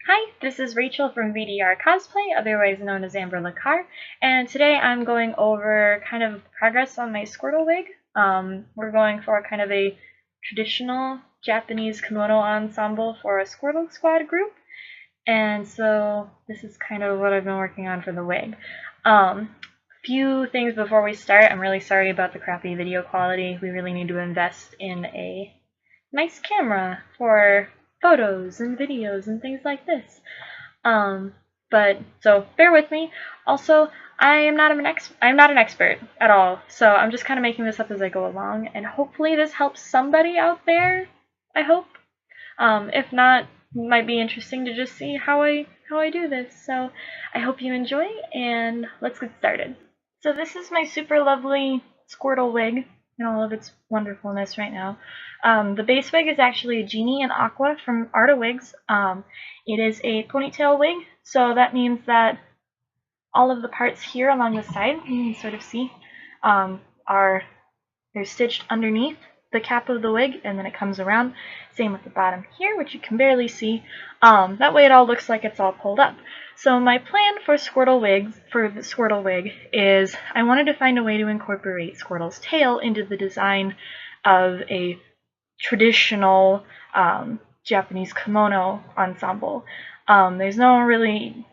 Hi, this is Rachel from VDR Cosplay, otherwise known as Amber Lacar, and today I'm going over kind of progress on my Squirtle wig. We're going for kind of a traditional Japanese kimono ensemble for a Squirtle Squad group, and so this is kind of what I've been working on for the wig. Few things before we start. I'm really sorry about the crappy video quality. We really need to invest in a nice camera for photos and videos and things like this. But so bear with me. Also, I'm not an expert at all, so I'm just kind of making this up as I go along, and hopefully this helps somebody out there. I hope. If not, it might be interesting to just see how I do this. So I hope you enjoy, and let's get started. So this is my super lovely Squirtle wig in all of its wonderfulness right now. The base wig is actually a Genie in Aqua from Arta Wigs. It is a ponytail wig, so that means that all of the parts here along the side, you can sort of see, they're stitched underneath the cap of the wig, and then it comes around. Same with the bottom here, which you can barely see. That way it all looks like it's all pulled up. So my plan for the Squirtle wig is I wanted to find a way to incorporate Squirtle's tail into the design of a traditional Japanese kimono ensemble. There's no really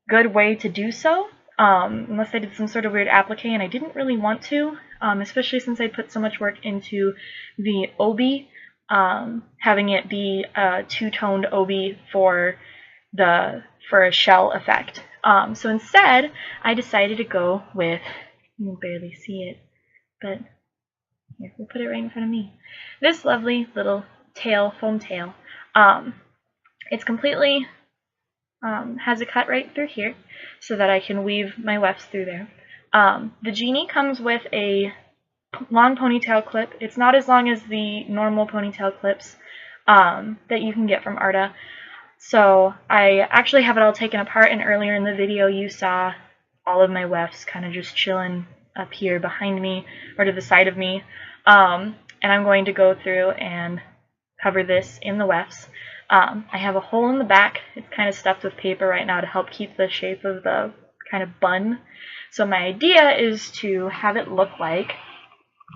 good way to do so, unless I did some sort of weird applique, and I didn't really want to, especially since I put so much work into the obi, having it be a two-toned obi for a shell effect. So instead, I decided to go with, you can barely see it, but here, we'll put it right in front of me, this lovely little tail, foam tail. It's completely has a cut right through here so that I can weave my wefts through there. The Genie comes with a long ponytail clip. It's not as long as the normal ponytail clips that you can get from Arta. So I actually have it all taken apart, and earlier in the video you saw all of my wefts kind of just chilling up here behind me or to the side of me. And I'm going to go through and cover this in the wefts. I have a hole in the back. It's kind of stuffed with paper right now to help keep the shape of the kind of bun. So my idea is to have it look like,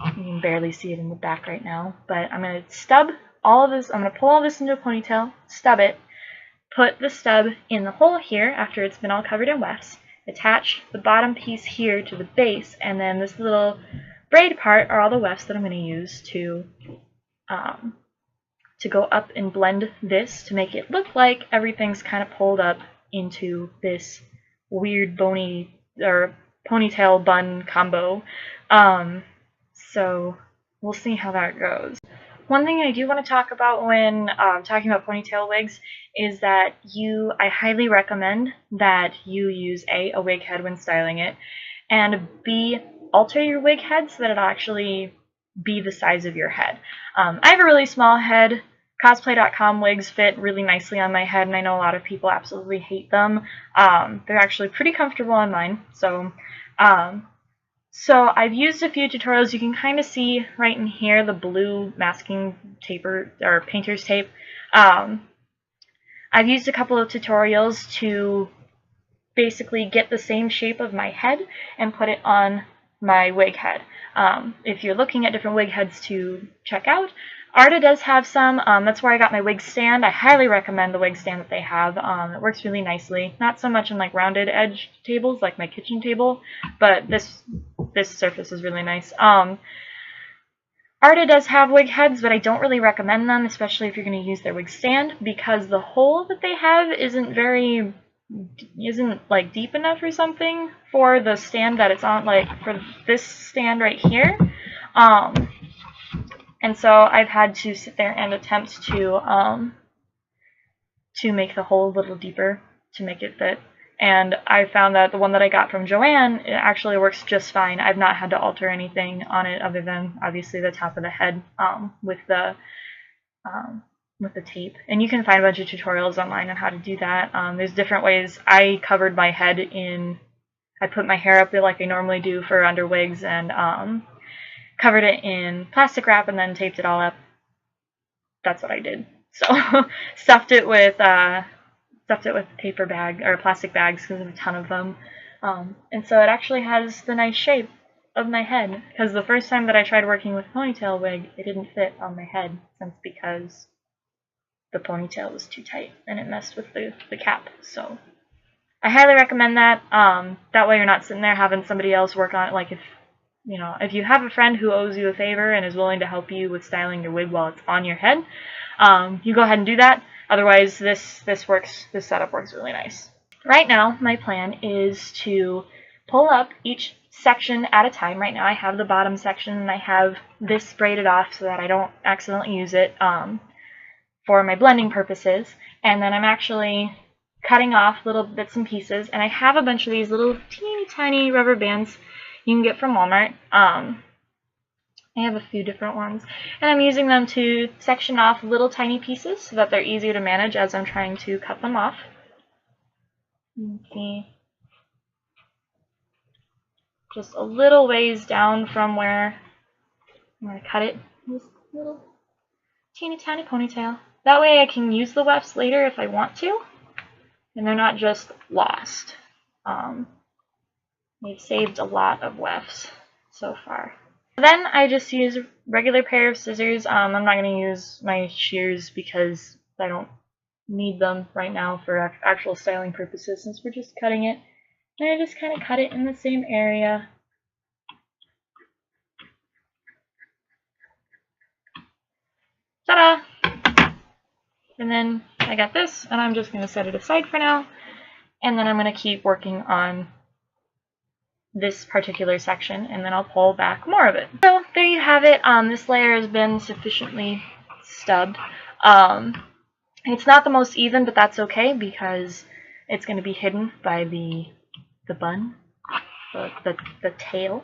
you can barely see it in the back right now, but I'm going to stub all of this, I'm going to pull all this into a ponytail, stub it, put the stub in the hole here after it's been all covered in wefts, attach the bottom piece here to the base, and then this little braid part are all the wefts that I'm going to use to go up and blend this to make it look like everything's kind of pulled up into this weird bony or ponytail bun combo. So we'll see how that goes. One thing I do want to talk about when talking about ponytail wigs is that I highly recommend that you use a wig head when styling it, and B, alter your wig head so that it'll actually be the size of your head. I have a really small head. Cosplay.com wigs fit really nicely on my head, and I know a lot of people absolutely hate them. They're actually pretty comfortable on mine. So I've used a few tutorials. You can kind of see right in here the blue masking tape or painter's tape. I've used a couple of tutorials to basically get the same shape of my head and put it on my wig head. If you're looking at different wig heads to check out, Arta does have some. That's where I got my wig stand. I highly recommend the wig stand that they have. It works really nicely. Not so much on like rounded edge tables like my kitchen table, but this surface is really nice. Arta does have wig heads, but I don't really recommend them, especially if you're going to use their wig stand, because the hole that they have isn't like deep enough or something for the stand that it's on, like for this stand right here. And so I've had to sit there and attempt to make the hole a little deeper to make it fit. And I found that the one that I got from Joanne, it actually works just fine. I've not had to alter anything on it other than obviously the top of the head with the tape. And you can find a bunch of tutorials online on how to do that. There's different ways. I covered my head I put my hair up there like I normally do for under wigs, and covered it in plastic wrap and then taped it all up. That's what I did. So stuffed it with stuffed it with paper bag or plastic bags because I have a ton of them. And so it actually has the nice shape of my head, because the first time that I tried working with a ponytail wig, it didn't fit on my head, since because the ponytail was too tight and it messed with the cap. So I highly recommend that. That way you're not sitting there having somebody else work on it. Like if you have a friend who owes you a favor and is willing to help you with styling your wig while it's on your head, you go ahead and do that. Otherwise, this setup works really nice. Right now, my plan is to pull up each section at a time. Right now I have the bottom section and I have this braided off so that I don't accidentally use it for my blending purposes. And then I'm actually cutting off little bits and pieces, and I have a bunch of these little teeny tiny rubber bands you can get from Walmart. I have a few different ones, and I'm using them to section off little tiny pieces so that they're easier to manage as I'm trying to cut them off. You can see just a little ways down from where I'm going to cut it. This little teeny tiny ponytail. That way I can use the wefts later if I want to, and they're not just lost. They've saved a lot of wefts so far. Then I just use a regular pair of scissors. I'm not going to use my shears because I don't need them right now for actual styling purposes, since we're just cutting it. And I just kind of cut it in the same area. Ta-da! And then I got this, and I'm just going to set it aside for now. And then I'm going to keep working on this particular section, and then I'll pull back more of it. So there you have it. This layer has been sufficiently stubbed. It's not the most even, but that's okay because it's going to be hidden by the bun, the tail.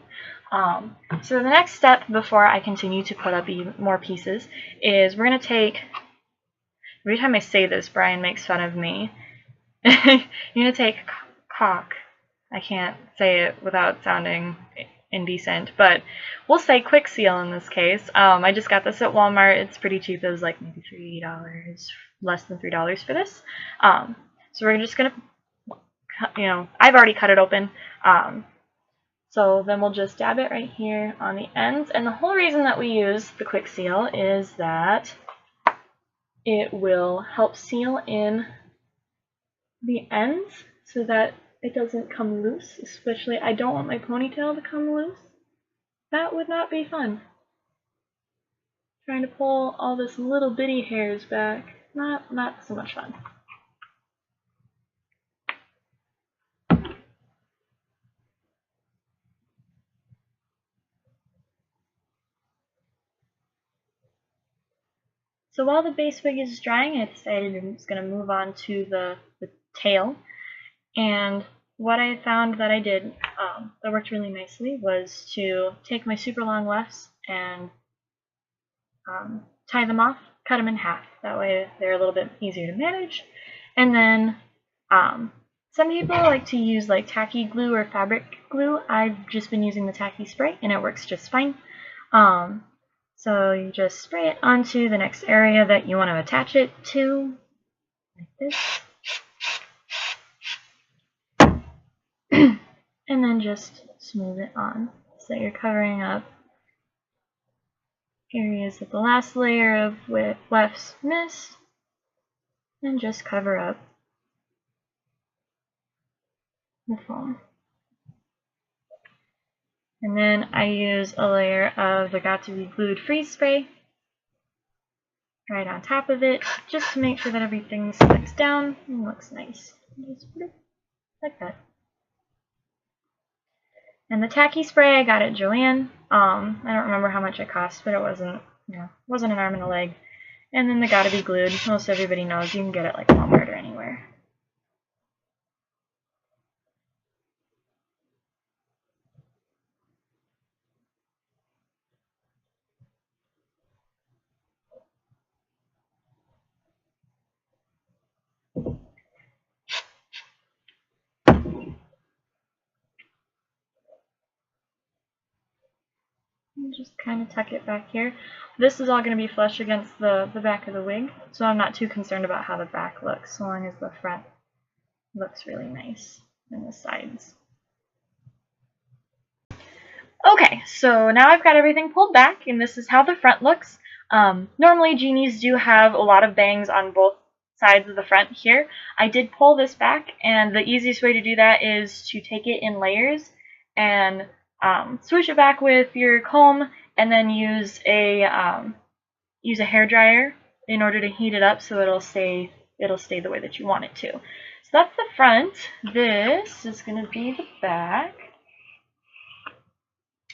So the next step before I continue to put up even more pieces is we're going to take, every time I say this, Brian makes fun of me. You're going to take caulk. I can't say it without sounding indecent, but we'll say quick seal in this case. I just got this at Walmart. It's pretty cheap. It was like maybe $3, less than $3 for this. So we're just going to, I've already cut it open. So then we'll just dab it right here on the ends. And the whole reason that we use the quick seal is that it will help seal in the ends so that it doesn't come loose. Especially, I don't want my ponytail to come loose. That would not be fun. Trying to pull all this little bitty hairs back, not so much fun. So while the base wig is drying, I decided I'm just going to move on to the tail. And what I found that I did that worked really nicely was to take my super long wefts and tie them off, cut them in half. That way they're a little bit easier to manage. And then some people like to use like tacky glue or fabric glue. I've just been using the tacky spray and it works just fine. So you just spray it onto the next area that you want to attach it to, like this. And then just smooth it on so you're covering up areas that the last layer of wefts missed, and just cover up the foam. And then I use a layer of the Got to Be Glued freeze spray right on top of it, just to make sure that everything sticks down and looks nice. Just put it like that. And the tacky spray I got at Joann. I don't remember how much it cost, but it wasn't an arm and a leg. And then the Gotta Be Glued. Most everybody knows you can get it like Walmart or anywhere. And just kind of tuck it back here. This is all going to be flush against the back of the wig, so I'm not too concerned about how the back looks, so long as the front Looks really nice in the sides. Okay, so now I've got everything pulled back, and this is how the front looks. Normally genies do have a lot of bangs on both sides of the front here. I did pull this back, and the easiest way to do that is to take it in layers and swoosh it back with your comb, and then use a hair dryer in order to heat it up so it'll stay the way that you want it to. So that's the front. This is going to be the back.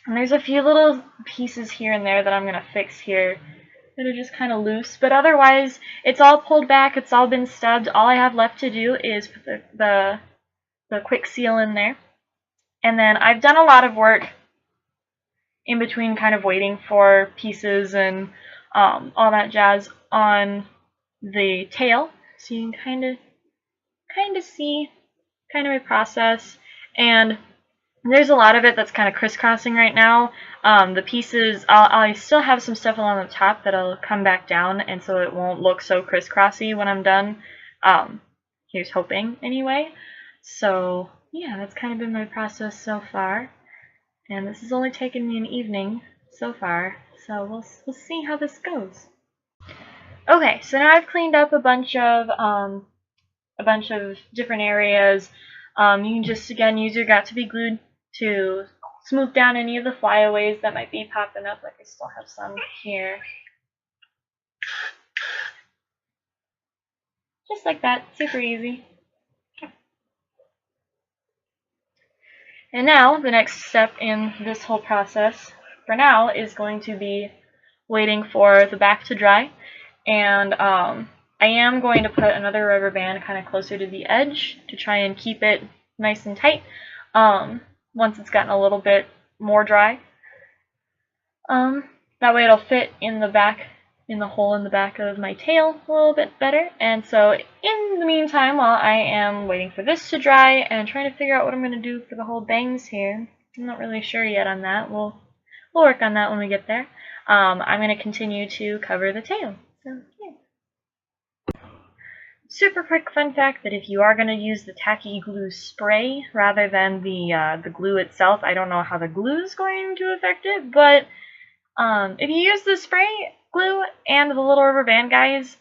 And there's a few little pieces here and there that I'm going to fix here that are just kind of loose. But otherwise, it's all pulled back. It's all been stubbed. All I have left to do is put the quick seal in there. And then I've done a lot of work in between kind of waiting for pieces and all that jazz on the tail. So you can kind of see kind of my process. And there's a lot of it that's kind of crisscrossing right now. The pieces, I still have some stuff along the top that'll come back down, and so it won't look so crisscrossy when I'm done. Here's hoping, anyway. So, yeah, that's kind of been my process so far. And this has only taken me an evening so far, so we'll see how this goes. Okay, so now I've cleaned up a bunch of different areas. You can just, again, use your Got2b glue to smooth down any of the flyaways that might be popping up, like I still have some here. Just like that, super easy. And now, the next step in this whole process, for now, is going to be waiting for the back to dry. And I am going to put another rubber band kind of closer to the edge to try and keep it nice and tight. Once it's gotten a little bit more dry. That way it'll fit in the back, in the hole in the back of my tail a little bit better. And so in the meantime, while I am waiting for this to dry and trying to figure out what I'm going to do for the whole bangs here, I'm not really sure yet on that. We'll work on that when we get there. I'm going to continue to cover the tail. So, yeah. Super quick fun fact that if you are going to use the tacky glue spray rather than the glue itself, I don't know how the glue is going to affect it, but if you use the spray glue and the little rubber band guys,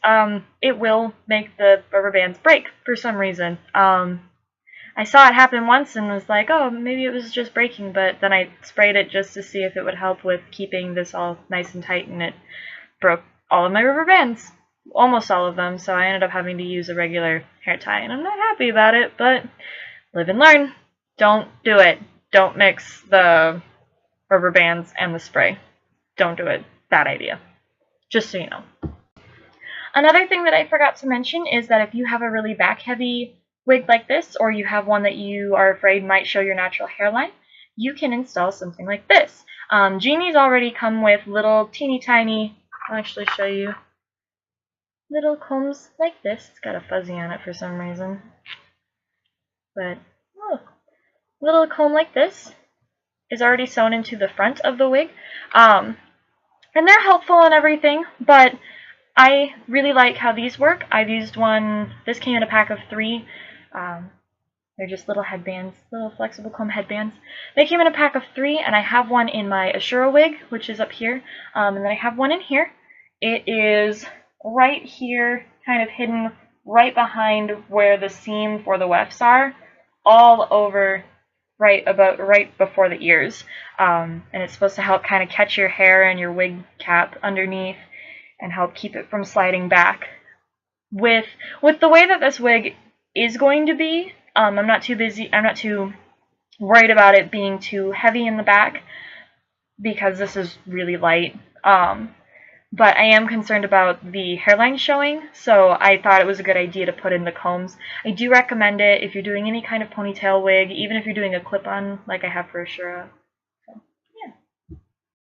it will make the rubber bands break for some reason. I saw it happen once and was like, oh, maybe it was just breaking, but then I sprayed it just to see if it would help with keeping this all nice and tight, and it broke all of my rubber bands. Almost all of them, so I ended up having to use a regular hair tie, and I'm not happy about it, but live and learn. Don't do it. Don't mix the rubber bands and the spray. Don't do it. Bad idea. Just so you know. Another thing that I forgot to mention is that if you have a really back-heavy wig like this, or you have one that you are afraid might show your natural hairline, you can install something like this. Genies already come with little teeny tiny, I'll actually show you, little combs like this. It's got a fuzzy on it for some reason. But, oh, little comb like this is already sewn into the front of the wig. And they're helpful and everything, but I really like how these work. I've used one, this came in a pack of 3. They're just little headbands, little flexible comb headbands. They came in a pack of 3, and I have one in my Assura wig, which is up here, and then I have one in here. It is right here, kind of hidden right behind where the seam for the wefts are, all over right before the ears. And it's supposed to help kind of catch your hair and your wig cap underneath and help keep it from sliding back. With the way that this wig is going to be, I'm not too worried about it being too heavy in the back because this is really light. But I am concerned about the hairline showing, so I thought it was a good idea to put in the combs. I do recommend it if you're doing any kind of ponytail wig, even if you're doing a clip-on like I have for Assura.